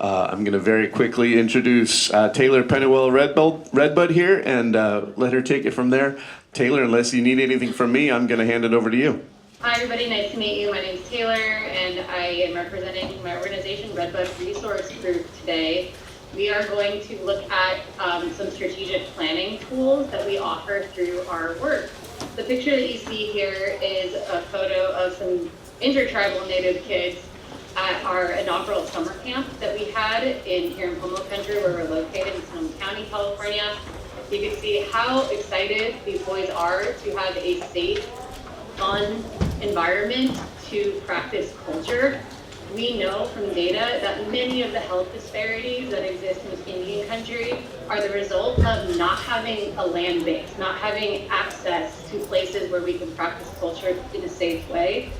I'm going to very quickly introduce Taylor Pennywell Redbud here and let her take it from there. Taylor, unless you need anything from me, I'm going to hand it over to you. Hi everybody, nice to meet you. My name is Taylor and I am representing my organization Redbud Resource Group today. We are going to look at some strategic planning tools that we offer through our work. The picture that you see here is a photo of some intertribal Native kids at our inaugural summer camp that we had here in Pomo Country, where we're located in Sonoma County, California. You can see how excited these boys are to have a safe, fun environment to practice culture. We know from data that many of the health disparities that exist in Indian country are the result of not having a land base, not having access to places where we can practice culture in a safe way.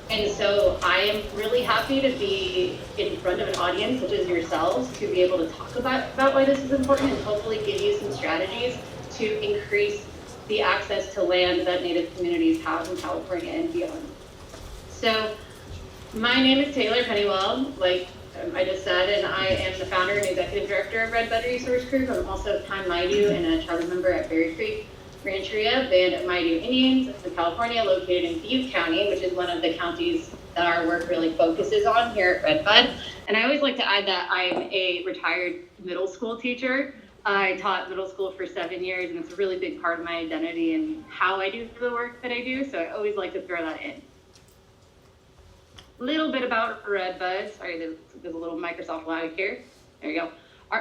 And so I am really happy to be in front of an audience such as yourselves to be able to talk about why this is important and hopefully give you some strategies to increase the access to land that Native communities have in California and beyond. So my name is Taylor Pennywell, like I just said, and I am the founder and executive director of Redbud Resource Group. I'm also a Time Maidu and a tribal member at Berry Creek Rancheria, Band of Maidu Indians in California, located in Butte County, which is one of the counties that our work really focuses on here at Redbud. And I always like to add that I'm a retired middle school teacher. I taught middle school for 7 years, and it's a really big part of my identity and how I do the work that I do, so I always like to throw that in. A little bit about Redbud. Sorry, there's a little Microsoft lag here. There you go.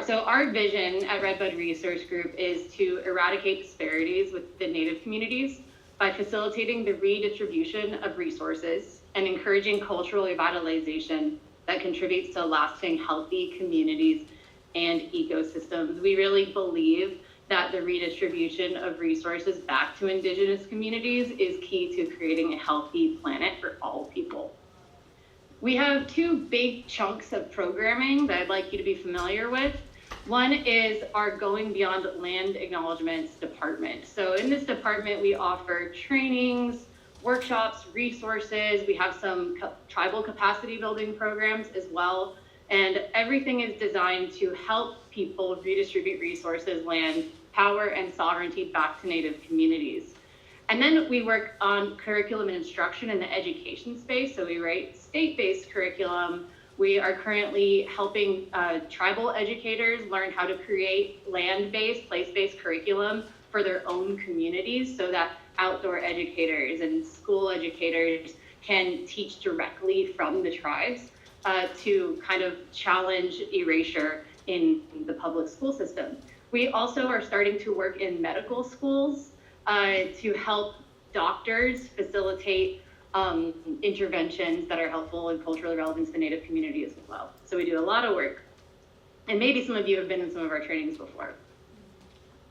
So our vision at Redbud Resource Group is to eradicate disparities within Native communities by facilitating the redistribution of resources and encouraging cultural revitalization that contributes to lasting, healthy communities and ecosystems. We really believe that the redistribution of resources back to Indigenous communities is key to creating a healthy planet for all people. We have two big chunks of programming that I'd like you to be familiar with. One is our Going Beyond Land Acknowledgements department. So in this department, we offer trainings, workshops, resources. We have some tribal capacity building programs as well. And everything is designed to help people redistribute resources, land, power, and sovereignty back to Native communities. And then we work on curriculum and instruction in the education space. So we write state-based curriculum. We are currently helping tribal educators learn how to create land-based, place-based curriculum for their own communities so that outdoor educators and school educators can teach directly from the tribes to kind of challenge erasure in the public school system. We also are starting to work in medical schools to help doctors facilitate interventions that are helpful and culturally relevant to the Native community as well. So we do a lot of work. And maybe some of you have been in some of our trainings before.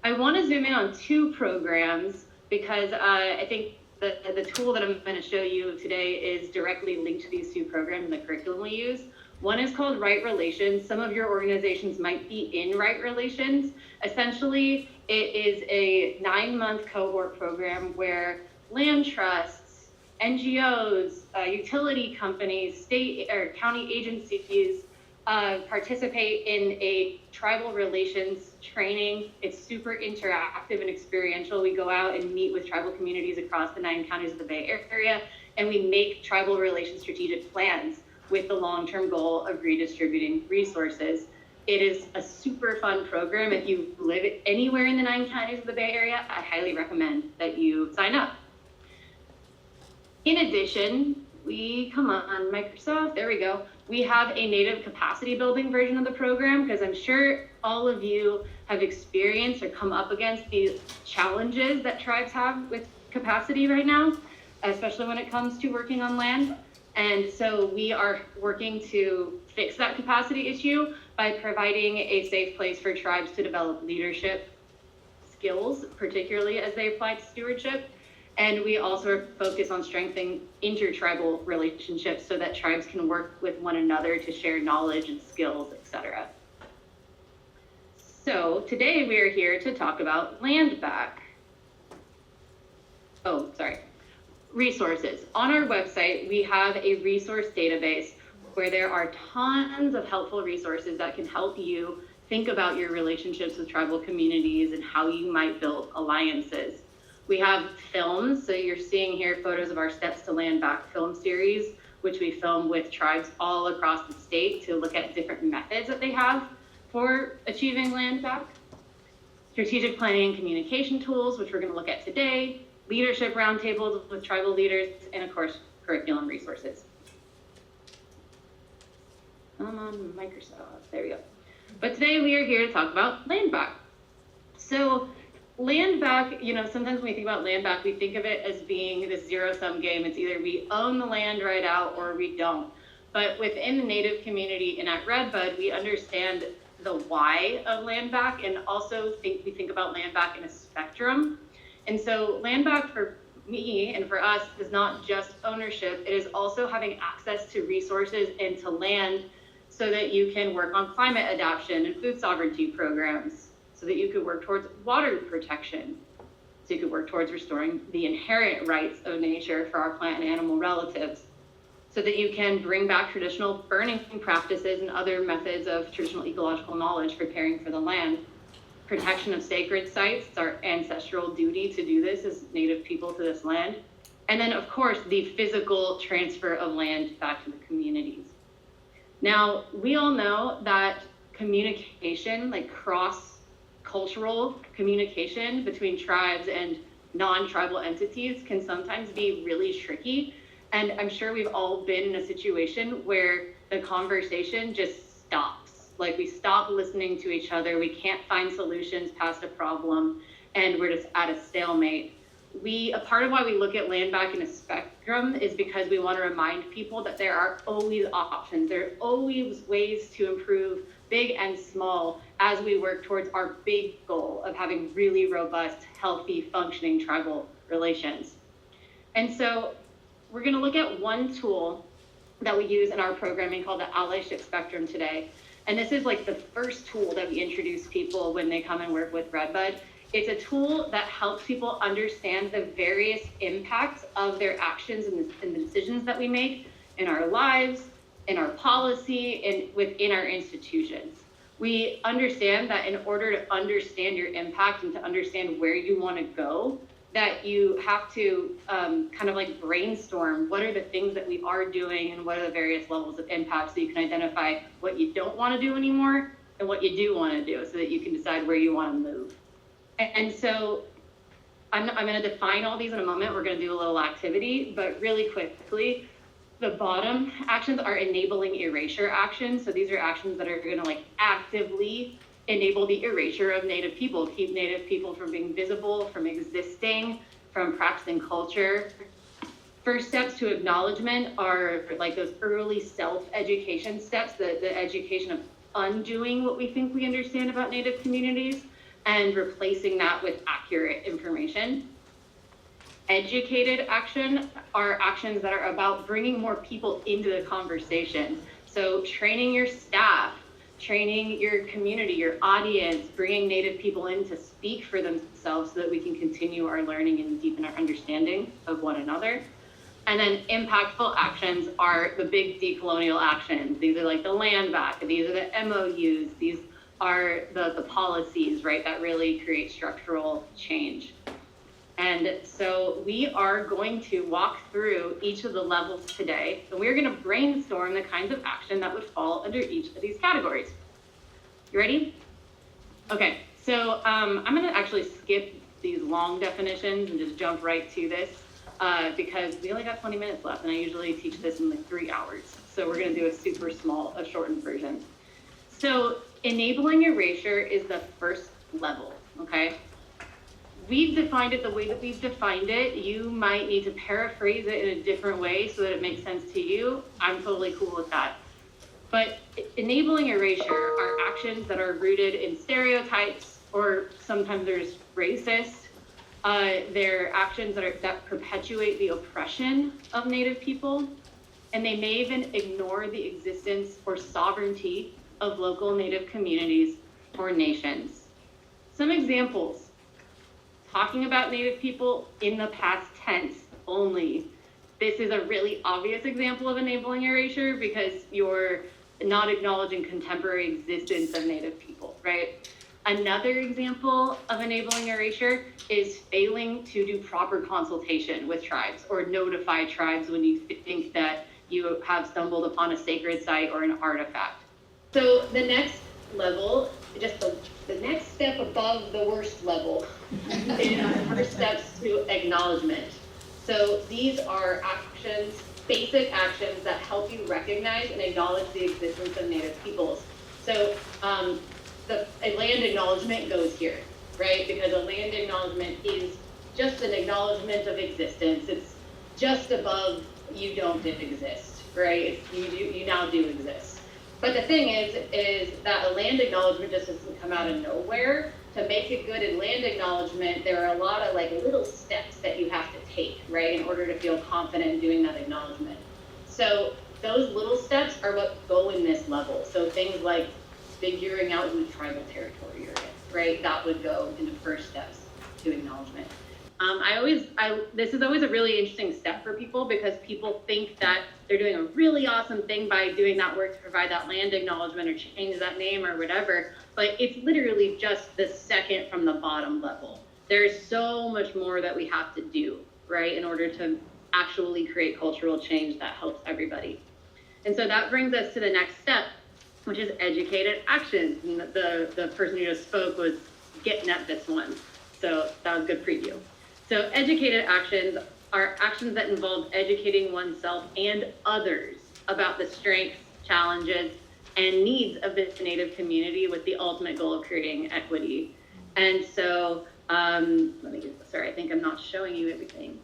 I want to zoom in on two programs because I think that the tool that I'm going to show you today is directly linked to these two programs and the curriculum we use. One is called Right Relations. Some of your organizations might be in Right Relations. Essentially, it is a 9-month cohort program where land trusts, NGOs, utility companies, state or county agencies participate in a tribal relations training. It's super interactive and experiential. We go out and meet with tribal communities across the 9 counties of the Bay Area, and we make tribal relations strategic plans with the long-term goal of redistributing resources. It is a super fun program. If you live anywhere in the 9 counties of the Bay Area, I highly recommend that you sign up. In addition, come on, Microsoft, there we go. We have a Native capacity building version of the program because I'm sure all of you have experienced or come up against these challenges that tribes have with capacity right now, especially when it comes to working on land. And so we are working to fix that capacity issue by providing a safe place for tribes to develop leadership skills, particularly as they apply to stewardship. And we also focus on strengthening intertribal relationships so that tribes can work with one another to share knowledge and skills, etc. So today we are here to talk about land back. Resources. On our website, we have a resource database where there are tons of helpful resources that can help you think about your relationships with tribal communities and how you might build alliances. We have films, so you're seeing here photos of our Steps to Land Back film series, which we film with tribes all across the state to look at different methods that they have for achieving land back. Strategic planning and communication tools, which we're going to look at today, leadership roundtables with tribal leaders, and of course, curriculum resources. I'm on Microsoft, there we go. But today we are here to talk about land back. So land back, you know, sometimes when we think about land back, we think of it as being this zero-sum game. It's either we own the land right out or we don't. But within the Native community and at Redbud, we understand the why of land back, and also we think about land back in a spectrum. And so land back for me and for us is not just ownership, it is also having access to resources and to land so that you can work on climate adaptation and food sovereignty programs, so that you could work towards water protection, so you could work towards restoring the inherent rights of nature for our plant and animal relatives, so that you can bring back traditional burning practices and other methods of traditional ecological knowledge for caring for the land. Protection of sacred sites, it's our ancestral duty to do this as Native people to this land. And then of course, the physical transfer of land back to the communities. Now, we all know that communication, like cross-cultural communication between tribes and non-tribal entities can sometimes be really tricky. And I'm sure we've all been in a situation where the conversation just stops. Like we stop listening to each other, we can't find solutions past a problem, and we're just at a stalemate. A part of why we look at land back in a spectrum is because we want to remind people that there are always options. There are always ways to improve, big and small, as we work towards our big goal of having really robust, healthy, functioning tribal relations. And so we're going to look at one tool that we use in our programming called the allyship spectrum today. And this is like the first tool that we introduce people when they come and work with Redbud. It's a tool that helps people understand the various impacts of their actions and the decisions that we make in our lives, in our policy, and within our institutions. We understand that in order to understand your impact and to understand where you want to go, that you have to kind of like brainstorm what are the things that we are doing and what are the various levels of impact, so you can identify what you don't want to do anymore and what you do want to do, so that you can decide where you want to move. And so I'm going to define all these in a moment. We're going to do a little activity, but really quickly, the bottom actions are enabling erasure actions. So these are actions that are going to like actively enable the erasure of Native people, keep Native people from being visible, from existing, from practicing culture. First steps to acknowledgement are like those early self-education steps, the education of undoing what we think we understand about Native communities and replacing that with accurate information. Educated action are actions that are about bringing more people into the conversation. So training your staff, training your community, your audience, bringing Native people in to speak for themselves so that we can continue our learning and deepen our understanding of one another. And then impactful actions are the big decolonial actions. These are like the land back, these are the MOUs, these are the policies, right, that really create structural change. And so we are going to walk through each of the levels today, and we're going to brainstorm the kinds of action that would fall under each of these categories. You ready? Okay, so I'm going to actually skip these long definitions and just jump right to this because we only got 20 minutes left, and I usually teach this in like 3 hours. So we're going to do a super small, a shortened version. So enabling erasure is the first level, okay? We've defined it the way that we've defined it. You might need to paraphrase it in a different way so that it makes sense to you. I'm totally cool with that. But enabling erasure are actions that are rooted in stereotypes, or sometimes there's racist. They're actions that perpetuate the oppression of Native people, and they may even ignore the existence or sovereignty of local Native communities or nations. Some examples: talking about Native people in the past tense only, this is a really obvious example of enabling erasure because you're not acknowledging contemporary existence of Native people, right? Another example of enabling erasure is failing to do proper consultation with tribes or notify tribes when you think that you have stumbled upon a sacred site or an artifact. So the next level, just the next step above the worst level is first steps to acknowledgement. So these are actions, basic actions that help you recognize and acknowledge the existence of Native peoples. So a land acknowledgement goes here, right? Because a land acknowledgement is just an acknowledgement of existence. It's just above you don't exist, right? You now do exist. But the thing is that a land acknowledgement just doesn't come out of nowhere. To make a good land acknowledgement, there are a lot of like little steps that you have to take, right, in order to feel confident in doing that acknowledgement. So those little steps are what go in this level. So things like figuring out whose tribal territory you're in, right? That would go into first steps to acknowledgement. This is always a really interesting step for people because people think that they're doing a really awesome thing by doing that work to provide that land acknowledgement or change that name or whatever, but it's literally just the second from the bottom level. There's so much more that we have to do, right, in order to actually create cultural change that helps everybody. And so that brings us to the next step, which is educated actions. And the person who just spoke was getting at this one. So that was a good preview. So educated actions are actions that involve educating oneself and others about the strengths, challenges, and needs of this Native community with the ultimate goal of creating equity. And so, sorry, I think I'm not showing you everything.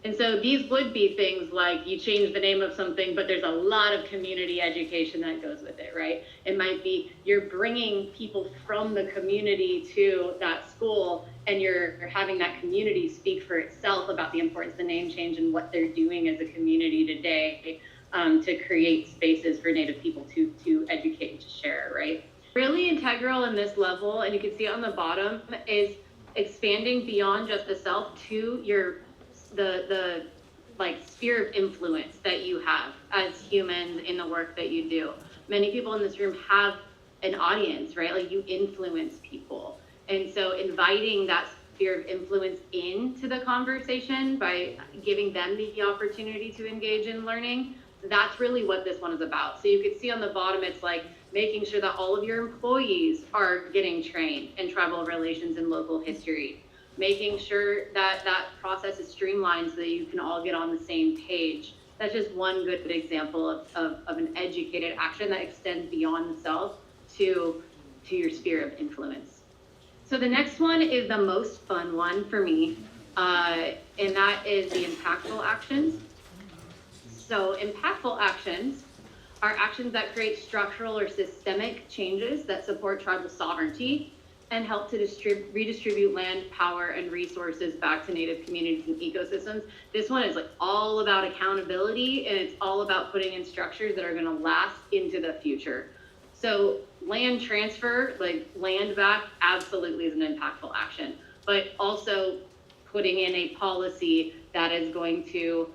And so these would be things like you change the name of something, but there's a lot of community education that goes with it, right? It might be you're bringing people from the community to that school and you're having that community speak for itself about the importance of the name change and what they're doing as a community today to create spaces for Native people to educate and to share, right? Really integral in this level, and you can see it on the bottom, is expanding beyond just the self to the like sphere of influence that you have as humans in the work that you do. Many people in this room have an audience, right? Like you influence people. And so inviting that sphere of influence into the conversation by giving them the opportunity to engage in learning, that's really what this one is about. So you can see on the bottom, it's like making sure that all of your employees are getting trained in tribal relations and local history, making sure that that process is streamlined so that you can all get on the same page. That's just one good example of an educated action that extends beyond the self to your sphere of influence. So the next one is the most fun one for me, and that is the impactful actions. So impactful actions are actions that create structural or systemic changes that support tribal sovereignty and help to redistribute land, power, and resources back to Native communities and ecosystems. This one is like all about accountability, and it's all about putting in structures that are gonna last into the future. So land transfer, like land back, absolutely is an impactful action, but also putting in a policy that is going to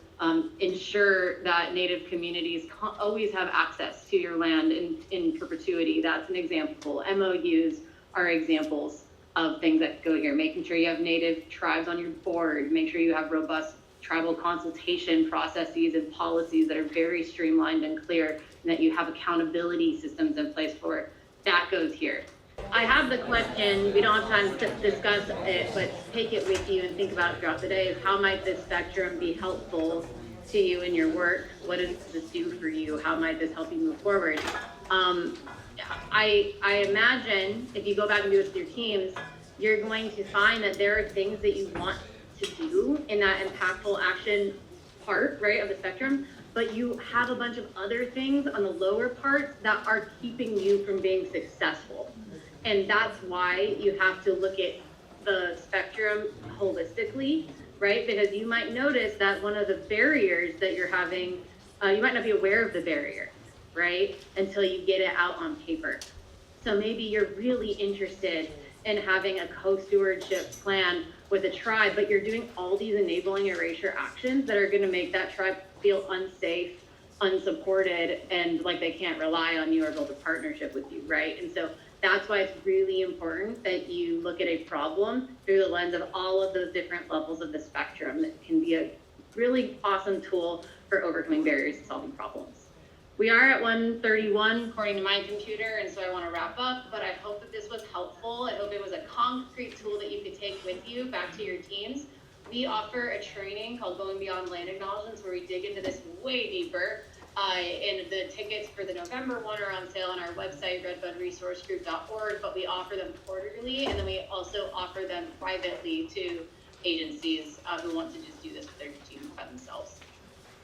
ensure that Native communities always have access to your land in perpetuity. That's an example. MOUs are examples of things that go here. Making sure you have Native tribes on your board, make sure you have robust tribal consultation processes and policies that are very streamlined and clear, and that you have accountability systems in place for it. That goes here. I have the question, we don't have time to discuss it, but take it with you and think about it throughout the day, is how might this spectrum be helpful to you in your work? What does this do for you? How might this help you move forward? I imagine if you go back and do this with your teams, you're going to find that there are things that you want to do in that impactful action part, right, of the spectrum, but you have a bunch of other things on the lower part that are keeping you from being successful. And that's why you have to look at the spectrum holistically, right? Because you might notice that one of the barriers that you're having, you might not be aware of the barrier, right? Until you get it out on paper. So maybe you're really interested in having a co-stewardship plan with a tribe, but you're doing all these enabling erasure actions that are going to make that tribe feel unsafe, unsupported, and like they can't rely on you or build a partnership with you, right? And so that's why it's really important that you look at a problem through the lens of all of those different levels of the spectrum. That can be a really awesome tool for overcoming barriers and solving problems. We are at 1:31 according to my computer, and so I want to wrap up, but I hope that this was helpful. I hope it was a concrete tool that you could take with you back to your teams. We offer a training called Going Beyond Land Acknowledgements where we dig into this way deeper. And the tickets for the November one are on sale on our website, redbudresourcegroup.org, but we offer them quarterly, and then we also offer them privately to agencies who want to just do this with their teams by themselves.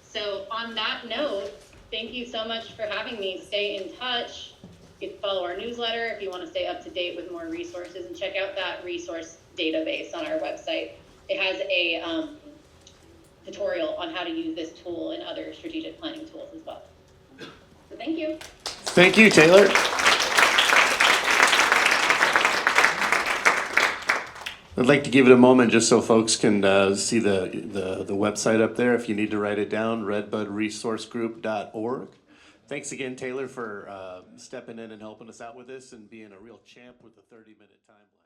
So on that note, thank you so much for having me. Stay in touch. You can follow our newsletter if you want to stay up to date with more resources, and check out that resource database on our website. It has a tutorial on how to use this tool and other strategic planning tools as well. So thank you. Thank you, Taylor. I'd like to give it a moment just so folks can see the website up there. If you need to write it down, redbudresourcegroup.org. Thanks again, Taylor, for stepping in and helping us out with this and being a real champ with the 30-minute timeline.